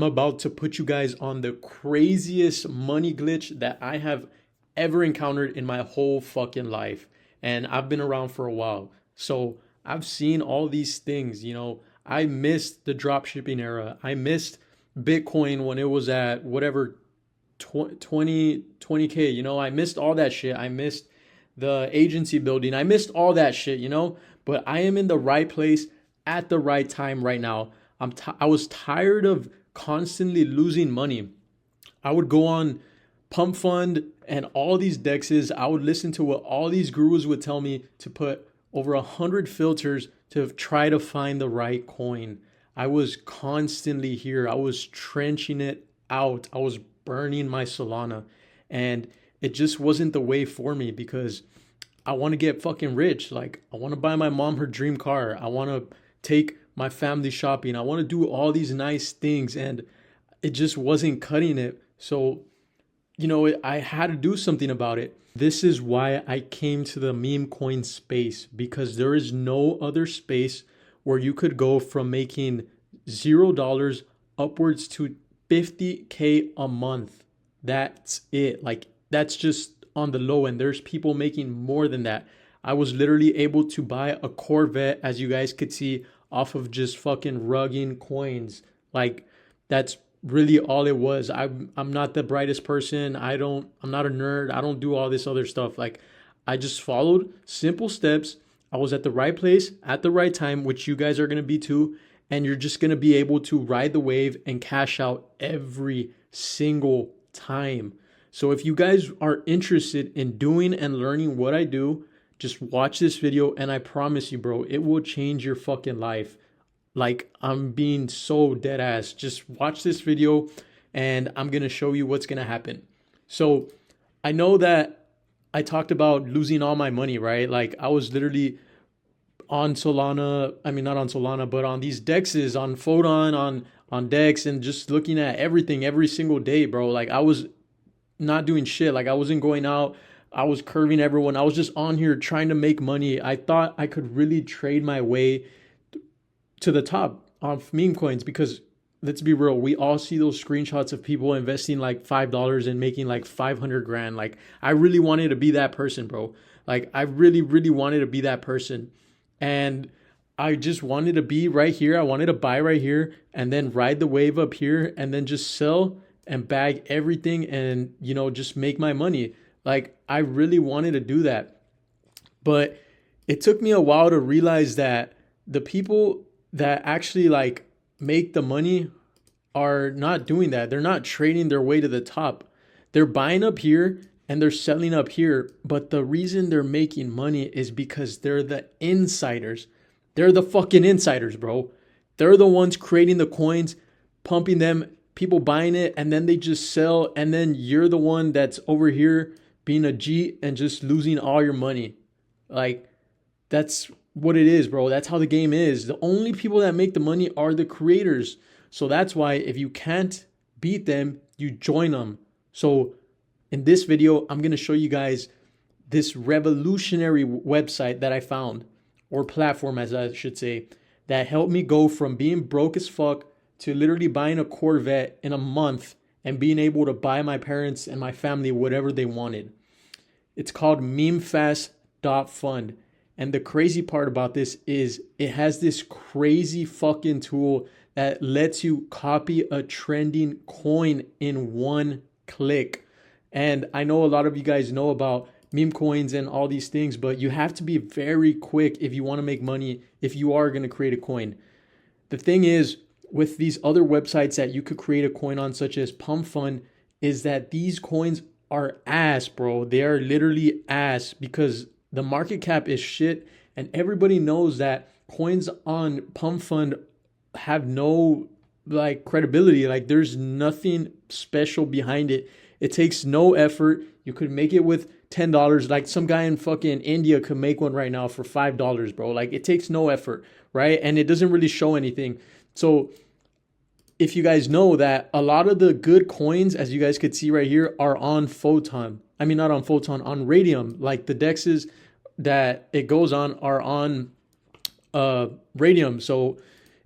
I'm about to put you guys on the craziest money glitch that I have ever encountered in my whole fucking life. And I've been around for a while. So I've seen all these things, I missed the drop shipping era. I missed Bitcoin when it was at whatever 20k, I missed all that shit. I missed the agency building. I missed all that shit, but I am in the right place at the right time right now. I was tired of constantly losing money. I would go on Pump.Fun and all these dexes. I would listen to what all these gurus would tell me to put over 100 filters to try to find the right coin. I was constantly here. I was trenching it out. I was burning my Solana, and it just wasn't the way for me because I want to get fucking rich. Like, I want to buy my mom her dream car. I want to take my family shopping. I want to do all these nice things, and it just wasn't cutting it. So, I had to do something about it. This is why I came to the Memecoin space, because there is no other space where you could go from making $0 upwards to 50K a month. That's it. Like, that's just on the low end. There's people making more than that. I was literally able to buy a Corvette, as you guys could see, off of just fucking rugging coins. Like, that's really all it was. I'm not the brightest person. I'm not a nerd. I don't do all this other stuff. Like, I just followed simple steps. I was at the right place at the right time, which you guys are going to be too. And you're just going to be able to ride the wave and cash out every single time. So if you guys are interested in doing and learning what I do, just watch this video, and I promise you, bro, it will change your fucking life. Like, I'm being so dead ass. Just watch this video and I'm going to show you what's going to happen. So I know that I talked about losing all my money, right? Like, I was literally on Solana. I mean, not on Solana, but on these dexes, on Photon, on Dex, and just looking at everything every single day, bro. Like, I was not doing shit. Like, I wasn't going out. I was curving everyone. I was just on here trying to make money. I thought I could really trade my way to the top of meme coins, because let's be real, we all see those screenshots of people investing like $5 and making like 500 grand. Like, I really wanted to be that person, bro. Like, I really, really wanted to be that person. And I just wanted to be right here. I wanted to buy right here and then ride the wave up here and then just sell and bag everything and, just make my money. Like, I really wanted to do that. But it took me a while to realize that the people that actually like make the money are not doing that. They're not trading their way to the top. They're buying up here and they're selling up here. But the reason they're making money is because they're the insiders. They're the fucking insiders, bro. They're the ones creating the coins, pumping them, people buying it, and then they just sell. And then you're the one that's over here being a G and just losing all your money. Like, that's what it is, bro. That's how the game is. The only people that make the money are the creators. So that's why if you can't beat them, you join them. So in this video, I'm going to show you guys this revolutionary website that I found, or platform as I should say, that helped me go from being broke as fuck to literally buying a Corvette in a month and being able to buy my parents and my family whatever they wanted. It's called Memefast.fund. And the crazy part about this is it has this crazy fucking tool that lets you copy a trending coin in one click. And I know a lot of you guys know about meme coins and all these things, but you have to be very quick if you want to make money, if you are going to create a coin. The thing is, with these other websites that you could create a coin on, such as Pump.Fun, is that these coins are ass, bro. They are literally ass because the market cap is shit, and everybody knows that coins on Pump.Fun have no like credibility. Like, there's nothing special behind it. It takes no effort. You could make it with $10. Like, some guy in fucking India could make one right now for $5, bro. Like, it takes no effort, right? And it doesn't really show anything. So if you guys know that a lot of the good coins, as you guys could see right here, are on Photon. I mean, not on Photon, on Radium. Like, the dexes that it goes on are on Radium. So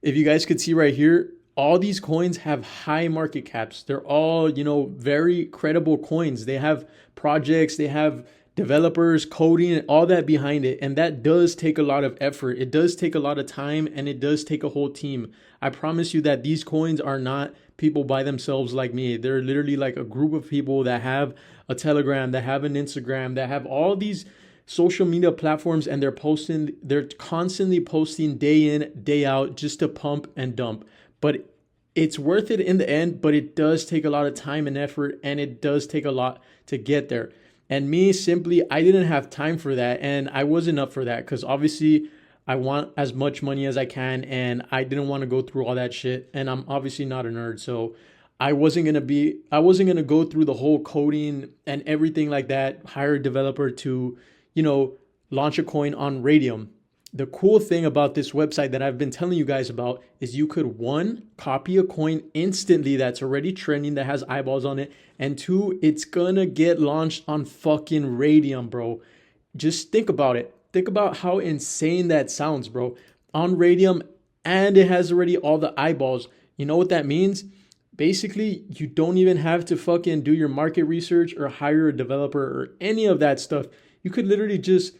if you guys could see right here, all these coins have high market caps. They're all, very credible coins. They have projects, they have developers, coding, and all that behind it. And that does take a lot of effort. It does take a lot of time, and it does take a whole team. I promise you that these coins are not people by themselves like me. They're literally like a group of people that have a Telegram, that have an Instagram, that have all these social media platforms, and they're constantly posting day in, day out just to pump and dump. But it's worth it in the end, but it does take a lot of time and effort, and it does take a lot to get there. And me, simply, I didn't have time for that, and I wasn't up for that because obviously I want as much money as I can, and I didn't want to go through all that shit. And I'm obviously not a nerd, so I wasn't gonna go through the whole coding and everything like that, hire a developer to, launch a coin on Radium. The cool thing about this website that I've been telling you guys about is you could, one, copy a coin instantly that's already trending, that has eyeballs on it, and two, it's gonna get launched on fucking Radium, bro. Just think about it. Think about how insane that sounds, bro. On Radium, and it has already all the eyeballs. You know what that means? Basically, you don't even have to fucking do your market research or hire a developer or any of that stuff. You could literally just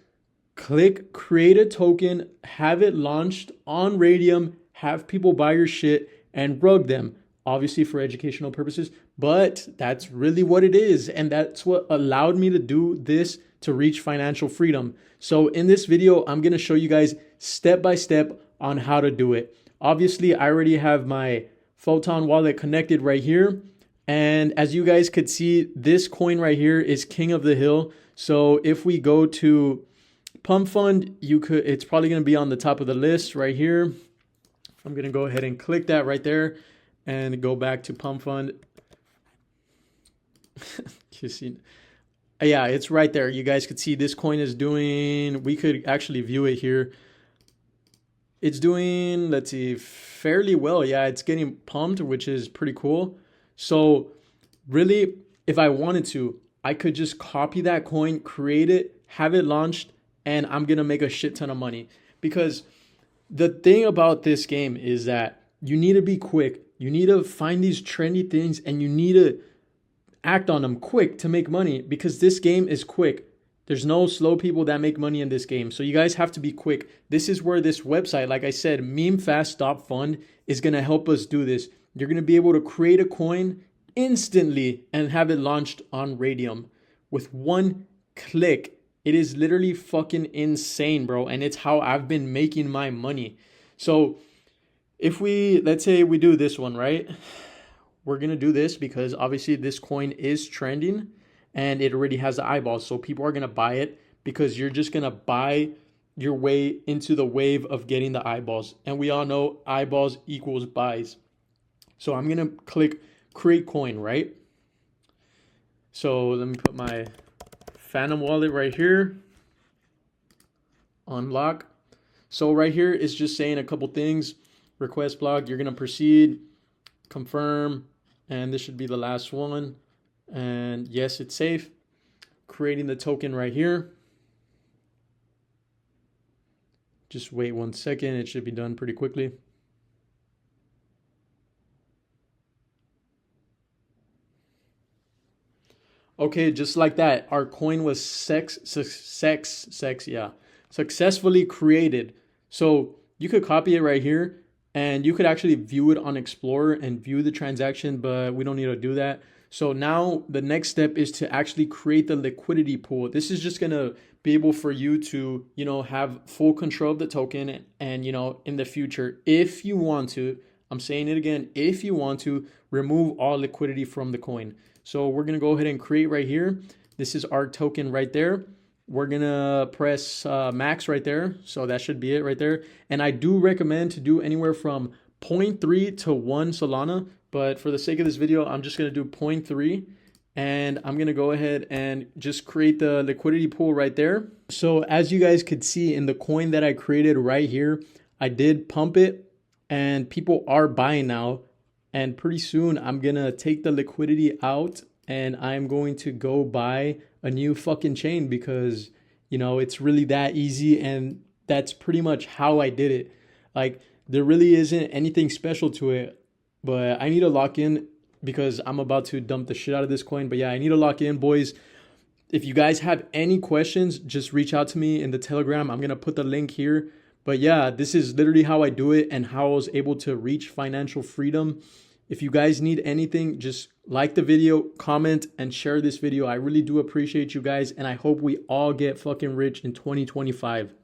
click create a token, have it launched on Radium, have people buy your shit and rug them, obviously for educational purposes, but that's really what it is. And that's what allowed me to do this, to reach financial freedom. So in this video, I'm going to show you guys step by step on how to do it. Obviously, I already have my Photon wallet connected right here. And as you guys could see, this coin right here is king of the hill. So if we go to Pump.Fun, it's probably going to be on the top of the list right here. I'm going to go ahead and click that right there and go back to Pump.Fun. You see, yeah, it's right there. You guys could see this coin is doing, we could actually view it here. It's doing, let's see, fairly well. Yeah, it's getting pumped, which is pretty cool. So really, if I wanted to, I could just copy that coin, create it, have it launched, and I'm going to make a shit ton of money. Because the thing about this game is that you need to be quick. You need to find these trendy things, and you need to act on them quick to make money, because this game is quick. There's no slow people that make money in this game. So you guys have to be quick. This is where this website, like I said, Memefast.fund, is going to help us do this. You're going to be able to create a coin instantly and have it launched on Radium with one click. It is literally fucking insane, bro. And it's how I've been making my money. So if let's say we do this one, right? We're going to do this because obviously this coin is trending and it already has the eyeballs. So people are going to buy it because you're just going to buy your way into the wave of getting the eyeballs. And we all know eyeballs equals buys. So I'm going to click create coin, right? So let me put my Phantom wallet right here. Unlock. So right here is just saying a couple things. Request block. You're going to proceed. Confirm. And this should be the last one. And yes, it's safe. Creating the token right here. Just wait 1 second. It should be done pretty quickly. Okay, just like that, our coin was successfully created. So you could copy it right here, and you could actually view it on Explorer and view the transaction, but we don't need to do that. So now the next step is to actually create the liquidity pool. This is just gonna be able for you to, have full control of the token, and in the future, if you want to, I'm saying it again, if you want to, remove all liquidity from the coin. So we're going to go ahead and create right here. This is our token right there. We're going to press max right there. So that should be it right there. And I do recommend to do anywhere from 0.3 to 1 Solana. But for the sake of this video, I'm just going to do 0.3. And I'm going to go ahead and just create the liquidity pool right there. So as you guys could see in the coin that I created right here, I did pump it and people are buying now. And pretty soon I'm going to take the liquidity out and I'm going to go buy a new fucking chain because, it's really that easy. And that's pretty much how I did it. Like, there really isn't anything special to it. but I need to lock in because I'm about to dump the shit out of this coin. But yeah, I need to lock in, boys. If you guys have any questions, just reach out to me in the Telegram. I'm going to put the link here. But yeah, this is literally how I do it and how I was able to reach financial freedom. If you guys need anything, just like the video, comment, and share this video. I really do appreciate you guys, and I hope we all get fucking rich in 2025.